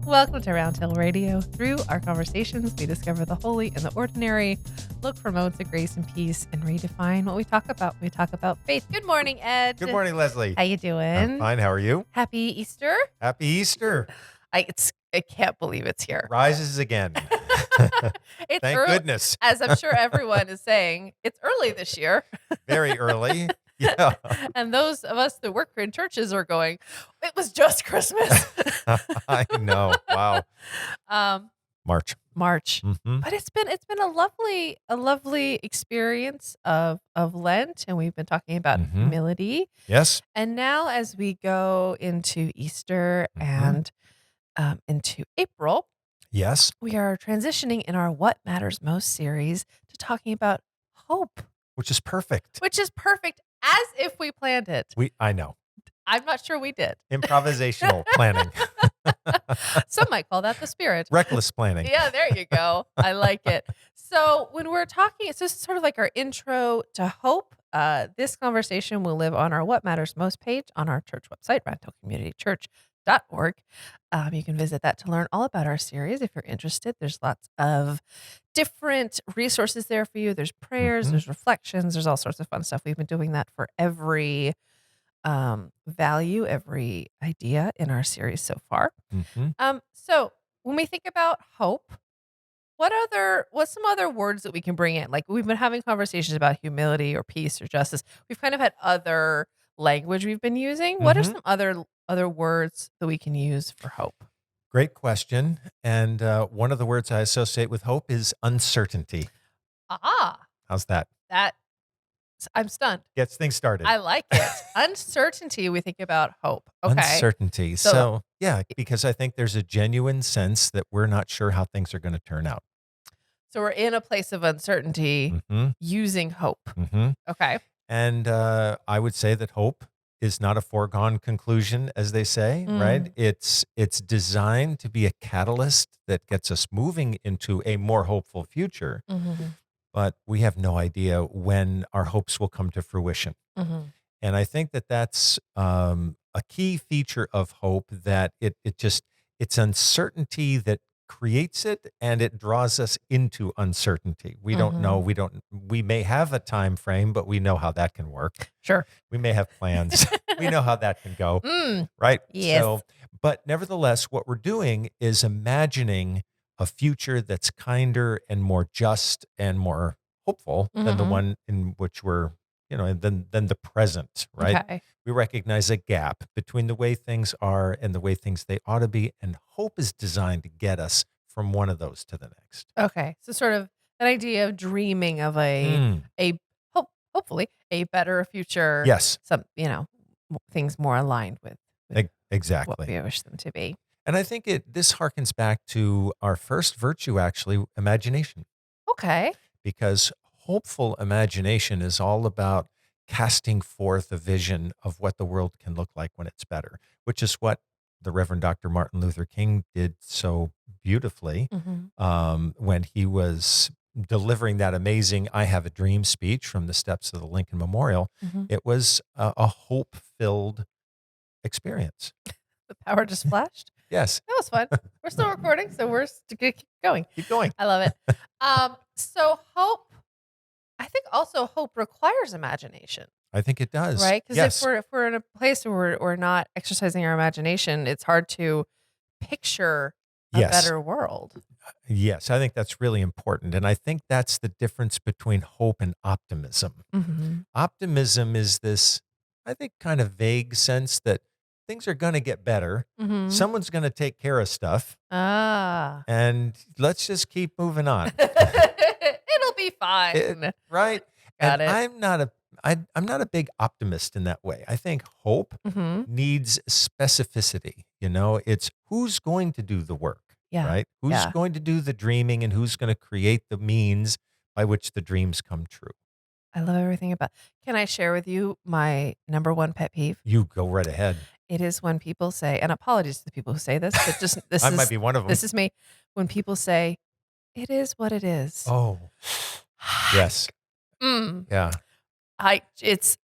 Welcome to Roundtail Radio. Through our conversations, we discover the holy and the ordinary, look for moments of grace and peace, and redefine what we talk about. We talk about faith. Good morning, Ed. Good morning, Leslie. How you I'm doing? fine. How are you? Happy Easter. Happy Easter. I can't believe it's here. Rises again. It's Thank early, goodness. as I'm sure everyone is saying. It's early this year. Very early. Yeah. And those of us that work in churches are going, it was just Christmas. I know. Wow. March. But it's been a lovely experience of Lent, and we've been talking about humility. Yes. And now as we go into Easter and into April, Yes. we are transitioning in our What Matters Most series to talking about hope, Which is perfect. which is perfect, as if we planned it. I know. I'm not sure we did. Improvisational planning. Some might call that the spirit. Reckless planning. Yeah, there you go. I like it. So when we're talking, it's just sort of like our intro to hope. This conversation will live on our What Matters Most page on our church website, roundtailcommunitychurch.org. You can visit that to learn all about our series if you're interested. There's lots of different resources there for you. There's prayers, there's reflections, there's all sorts of fun stuff. We've been doing that for every value, every idea in our series so far. So when we think about hope, what's some other words that we can bring in? Like we've been having conversations about humility or peace or justice. We've kind of had other language we've been using. What are some other words that we can use for hope? Great question. And one of the words I associate with hope is uncertainty. How's that? I'm stunned. Gets things started. I like it. Uncertainty, we think about hope. Okay. Uncertainty. So, yeah, because I think there's a genuine sense that we're not sure how things are going to turn out. So we're in a place of uncertainty using hope. Okay. And I would say that hope is not a foregone conclusion, as they say, right? It's designed to be a catalyst that gets us moving into a more hopeful future. But we have no idea when our hopes will come to fruition. And I think that that's a key feature of hope, that it's uncertainty that creates it, and it draws us into uncertainty. We don't know. We may have a time frame, but we know how that can work. Sure. We may have plans. We know how that can go. Right. Yes. So, but nevertheless, what we're doing is imagining a future that's kinder and more just and more hopeful than the one in which we're, than the present, right? Okay. We recognize a gap between the way things are and the way things they ought to be, and hope is designed to get us from one of those to the next. Okay. So sort of an idea of dreaming of hopefully a better future. Yes. Some, things more aligned with Exactly what we wish them to be. And I think this harkens back to our first virtue, actually, imagination. Okay. Because hopeful imagination is all about casting forth a vision of what the world can look like when it's better, which is what the Reverend Dr. Martin Luther King did so beautifully when he was delivering that amazing "I Have a Dream" speech from the steps of the Lincoln Memorial. It was a hope-filled experience. The power just flashed. Yes. That was fun. We're still recording, so we're keep going. Keep going. I love it. So hope, I think also hope requires imagination. I think it does. Right? Because yes. if we're in a place where we're not exercising our imagination, it's hard to picture a better world. Yes, I think that's really important. And I think that's the difference between hope and optimism. Optimism is this, I think, kind of vague sense that things are going to get better. Someone's going to take care of stuff. And let's just keep moving on. It'll be fine. Right? Got it. I'm not a big optimist in that way. I think hope needs specificity. It's who's going to do the work, right? Who's going to do the dreaming, and who's going to create the means by which the dreams come true. I love everything about. Can I share with you my number one pet peeve? You go right ahead. It is when people say, and apologies to the people who say this, but just I might be one of them. This is me. When people say, "It is what it is." Oh, yes. Yeah. It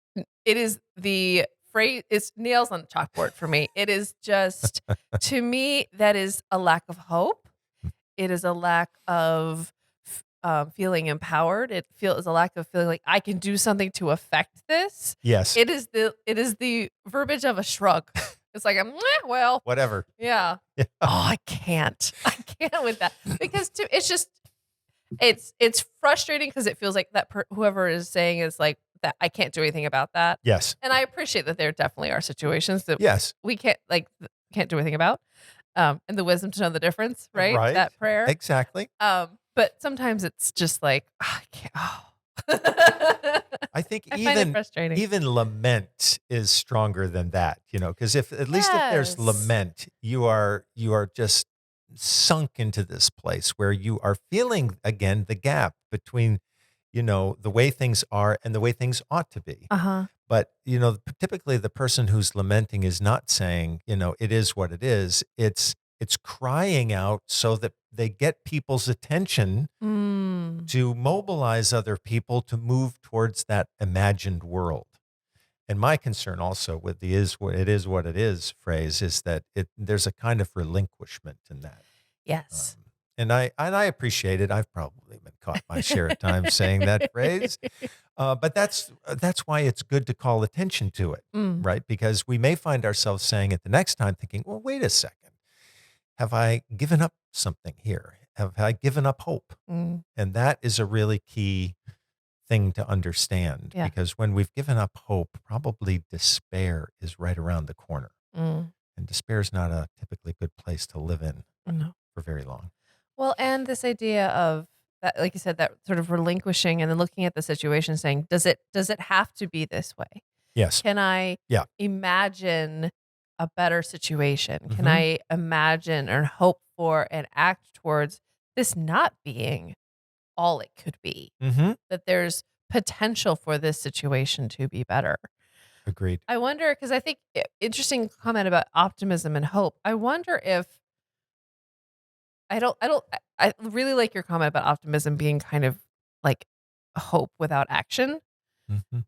is the phrase is nails on the chalkboard for me. It is just, to me, that is a lack of hope. It is a lack of feeling empowered. Is a lack of feeling like I can do something to affect this. Yes. It is the verbiage of a shrug. It's like, well, Whatever. yeah. Yeah. Oh, I can't. I can't with that because it's just it's frustrating because it feels like whoever is saying is like that I can't do anything about that. Yes. And I appreciate that there definitely are situations that Yes. we can't do anything about. And the wisdom to know the difference, right? Right. That prayer. Exactly. But sometimes it's just like, I can't. Oh. I think I find it even frustrating. even lament is stronger than that, because if at least if there's Yes. lament, you are just sunk into this place where you are feeling again the gap between, the way things are and the way things ought to be. Uh-huh. But, typically the person who's lamenting is not saying, it is what it is. It's crying out so that they get people's attention Mm. to mobilize other people to move towards that imagined world. And my concern also with the what it is phrase is that there's a kind of relinquishment in that. Yes. And I appreciate it. I've probably been caught my share of times saying that phrase. But that's why it's good to call attention to it, Mm. right? Because we may find ourselves saying it the next time thinking, well, wait a second. Have I given up something here? Have I given up hope? Mm. And that is a really key thing to understand Yeah. because when we've given up hope, probably despair is right around the corner. Mm. And despair is not a typically good place to live in No. for very long. Well, and this idea of that, like you said, that sort of relinquishing and then looking at the situation saying, does it have to be this way? Yes. Can I Yeah. imagine a better situation? Can Mhm. I imagine and hope for and act towards this not being all it could be? Mhm. That there's potential for this situation to be better. Agreed. I wonder, because I think interesting comment about optimism and hope. I wonder if I really like your comment about optimism being kind of like hope without action. Mhm.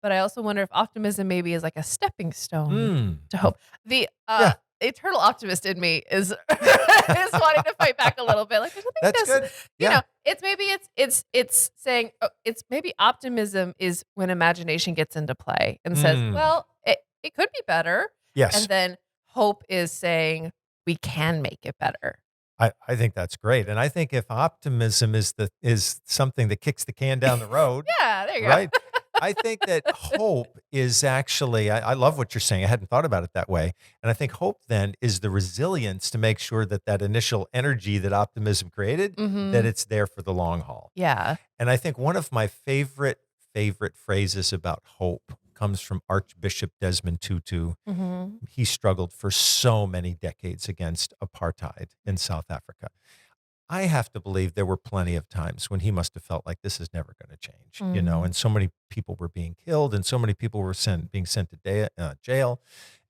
But I also wonder if optimism maybe is like a stepping stone Mm. to hope. The Yeah. eternal optimist in me is is wanting to fight back a little bit. Like there's nothing That's this, good. Yeah. it's saying it's maybe optimism is when imagination gets into play and says, Mm. well, it could be better. Yes. And then hope is saying we can make it better. I think that's great. And I think if optimism is something that kicks the can down the road, Yeah, there you go. right? I think that hope is actually, I love what you're saying. I hadn't thought about it that way. And I think hope then is the resilience to make sure that that initial energy that optimism created, that Mhm. it's there for the long haul. Yeah. And I think one of my favorite phrases about hope comes from Archbishop Desmond Tutu. Mhm. He struggled for so many decades against apartheid in South Africa. I have to believe there were plenty of times when he must have felt like this is never going to change, Mm. and so many people were being killed and so many people were being sent to jail.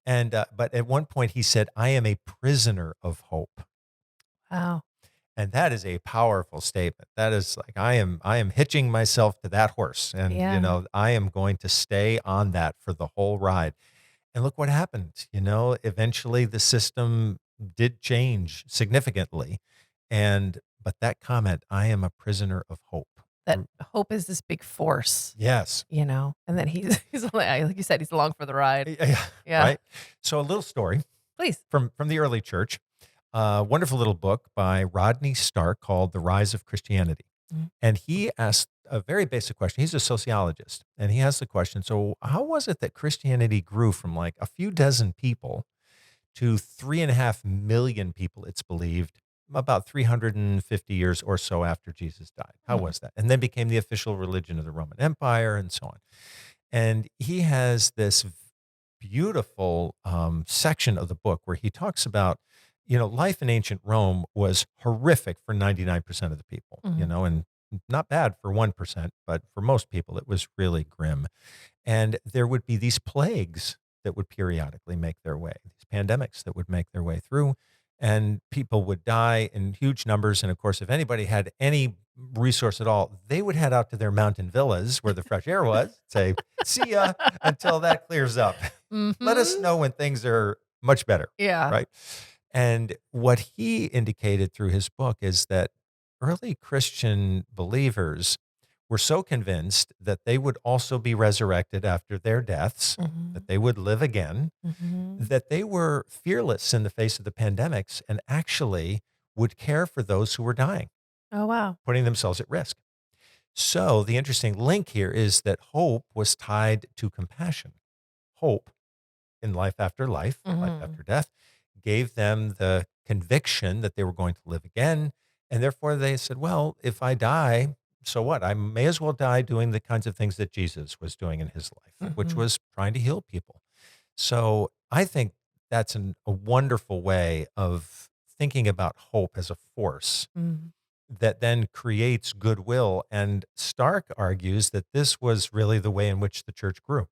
And, but at one point he said, I am a prisoner of hope. Wow. And that is a powerful statement. That is like, I am hitching myself to that horse and, Yeah. I am going to stay on that for the whole ride. And look what happened. Eventually the system did change significantly. But that comment, I am a prisoner of hope. That hope is this big force, Yes. and that he's he's like you said, he's along for the ride. Yeah. Yeah. Right. So a little story Please. from the early church, a wonderful little book by Rodney Stark called The Rise of Christianity. Mhm. And he asked a very basic question. He's a sociologist and he asked the question, so how was it that Christianity grew from like a few dozen people to 3.5 million people, it's believed, about 350 years or so after Jesus died? How Mhm. was that? And then became the official religion of the Roman Empire and so on. And he has this beautiful section of the book where he talks about, life in ancient Rome was horrific for 99% of the people, Mhm. and not bad for 1%, but for most people, it was really grim. And there would be these plagues that would periodically make their way, these pandemics that would make their way through, and people would die in huge numbers. And of course, if anybody had any resource at all, they would head out to their mountain villas where the fresh air was, say, "See ya until that clears up. Let us Mhm. know when things are much better," Yeah. right? And what he indicated through his book is that early Christian believers were so convinced that they would also be resurrected after their deaths, that Mhm. they would live again, Mhm. that they were fearless in the face of the pandemics and actually would care for those who were dying, Oh, wow. putting themselves at risk. So the interesting link here is that hope was tied to compassion. Hope in life Mhm. after death, gave them the conviction that they were going to live again. And therefore they said, well, if I die, so what? I may as well die doing the kinds of things that Jesus was doing in his life, which Mhm. was trying to heal people. So I think that's a wonderful way of thinking about hope as a force Mm. that then creates goodwill. And Stark argues that this was really the way in which the church grew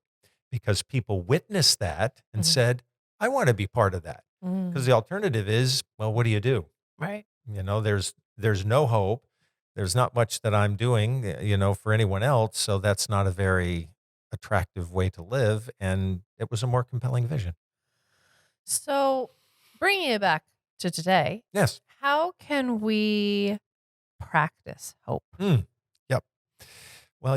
because people witnessed that and Mhm. said, I want to be part of that. Because Mm. the alternative is, well, what do you do? Right. There's no hope. There's not much that I'm doing, for anyone else. So that's not a very attractive way to live. And it was a more compelling vision. So, bringing it back to today, Yes. how can we practice hope? Mm. Yep. Well,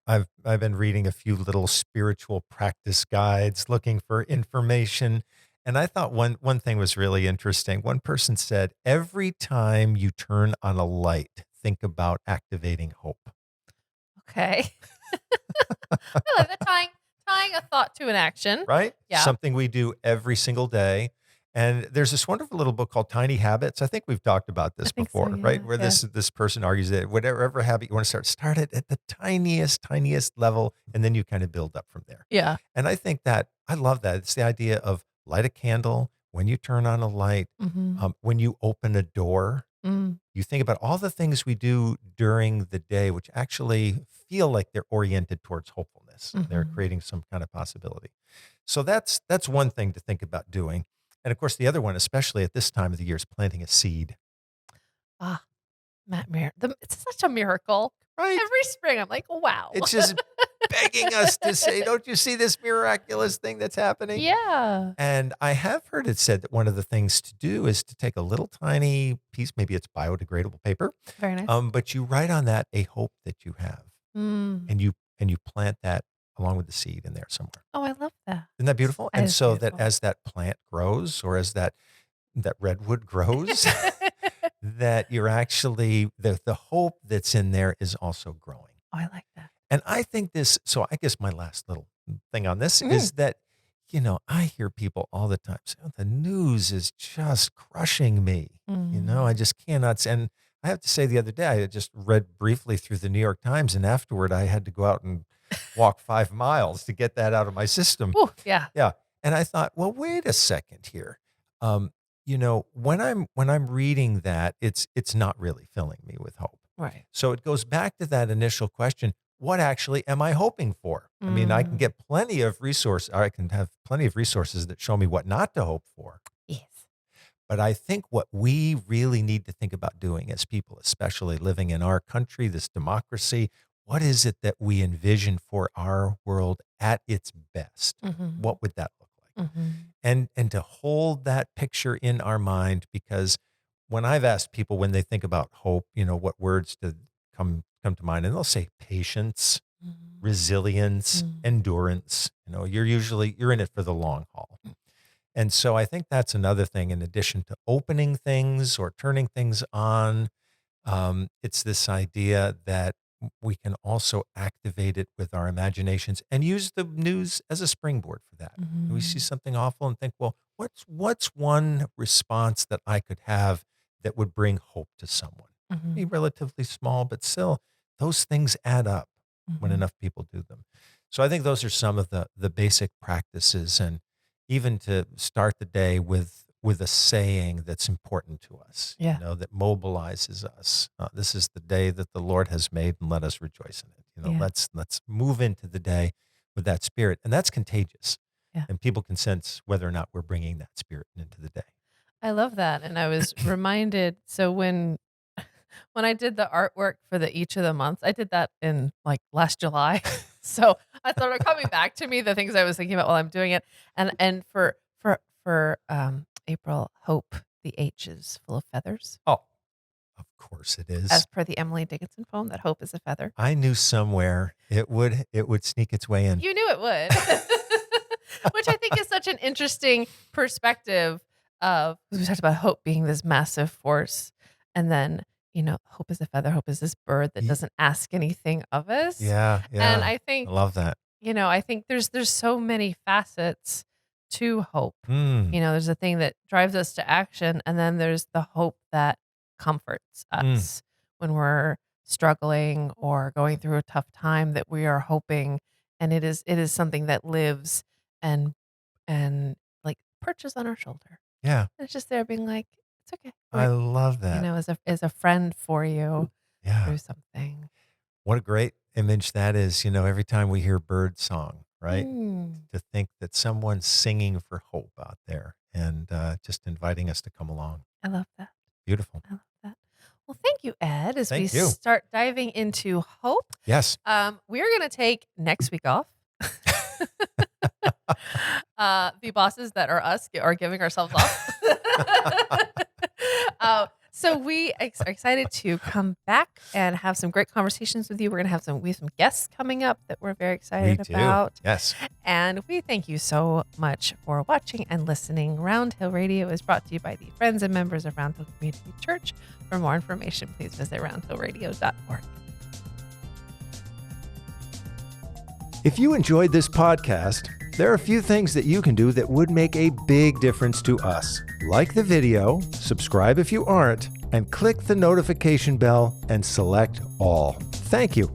I've been reading a few little spiritual practice guides looking for information, and I thought one thing was really interesting. One person said, "Every time you turn on a light, think about activating hope." Okay. I like that, tying a thought to an action. Right? Yeah, Something we do every single day. And there's this wonderful little book called Tiny Habits. I think we've talked about I this think so, before, right? yeah, Where yeah. this person argues that whatever habit you want to start it at the tiniest level, and then you kind of build up from there. Yeah. And I think that I love that. It's the idea of light a candle, when you turn on a light, Mhm. when you open a door, Mm. you think about all the things we do during the day, which actually feel like they're oriented towards hopefulness. They're Mhm. creating some kind of possibility. So that's one thing to think about doing. And of course, the other one, especially at this time of the year, is planting a seed. Ah, it's such a miracle. Right? Every spring, I'm like, "Wow." It's just begging us to say, "Don't you see this miraculous thing that's happening?" Yeah. And I have heard it said that one of the things to do is to take a little tiny piece, maybe it's biodegradable paper, Very nice. but you write on that a hope that you have, Mm. and you plant that along with the seed in there somewhere. Oh, I love that. Isn't that beautiful? That And is so that beautiful. as that plant grows, or as that redwood grows, that you're actually the hope that's in there is also growing. Oh, I like that. And I think this, so I guess my last little thing on this Mhm. is that, I hear people all the time say, "Oh, the news is just crushing me. I Mm. just cannot." And I have to say, the other day, I had just read briefly through the New York Times, and afterward, I had to go out and walk 5 miles to get that out of my system. Ooh, yeah. Yeah. And I thought, well, wait a second here. When I'm reading that, it's not really filling me with hope. Right. So it goes back to that initial question, what actually am I hoping for? I mean, I can Mm. get plenty of resource or I can have plenty of resources that show me what not to hope for. Yes. But I think what we really need to think about doing as people, especially living in our country, this democracy, what is it that we envision for our world at its best? Mhm. What would that look like? Mhm. And to hold that picture in our mind, because when I've asked people when they think about hope, what words to come to mind, and they'll say patience, Mhm. resilience, Mm. endurance. You're in it for the long haul. And so I think that's another thing in addition to opening things or turning things on. It's this idea that we can also activate it with our imaginations and use the news as a springboard for that. We see Mhm. something awful and think, well, what's one response that I could have that would bring hope to someone? Be Mhm. relatively small, but still, those things add up when Mhm. enough people do them. So I think those are some of the basic practices, and even to start the day with a saying that's important to us, Yeah. that mobilizes us. This is the day that the Lord has made, and let us rejoice in it. Yeah. Let's move into the day with that spirit, and that's contagious. Yeah. And people can sense whether or not we're bringing that spirit into the day. I love that, and I was reminded, so when When I did the artwork for each of the months, I did that in, like, last July. So, I started coming back to me, the things I was thinking about while I'm doing it. And for April, hope, the H is full of feathers. Oh, of course it As is. per the Emily Dickinson poem, that hope is a feather. I knew somewhere it would sneak its way in. You knew it would. Which I think is such an interesting perspective of, we talked about hope being this massive force, and then, hope is a feather, hope is this bird that Ye doesn't ask anything of us. Yeah, And yeah. I think, I love that. I think there's so many facets to hope. Mm, There's a thing that drives us to action, and then there's the hope that comforts mm. us when we're struggling or going through a tough time, that we are hoping, and it is something that lives and like perches on our shoulder. Yeah, And it's just there being like, it's okay. I love that. As a friend for you Yeah. through something. What a great image that is, every time we hear bird song, right? Mm, To think that someone's singing for hope out there and just inviting us to come along. I love that. Beautiful. I love that. Well, thank you, Ed. As we Thank you. start diving into hope, Yes. we're going to take next week off. The bosses that are us are giving ourselves off. So we are excited to come back and have some great conversations with you. We have some guests coming up that we're very We excited do. about. Yes. And we thank you so much for watching and listening. Round Hill Radio is brought to you by the friends and members of Round Hill Community Church. For more information, please visit roundhillradio.org. If you enjoyed this podcast, there are a few things that you can do that would make a big difference to us. Like the video, subscribe if you aren't, and click the notification bell and select all. Thank you.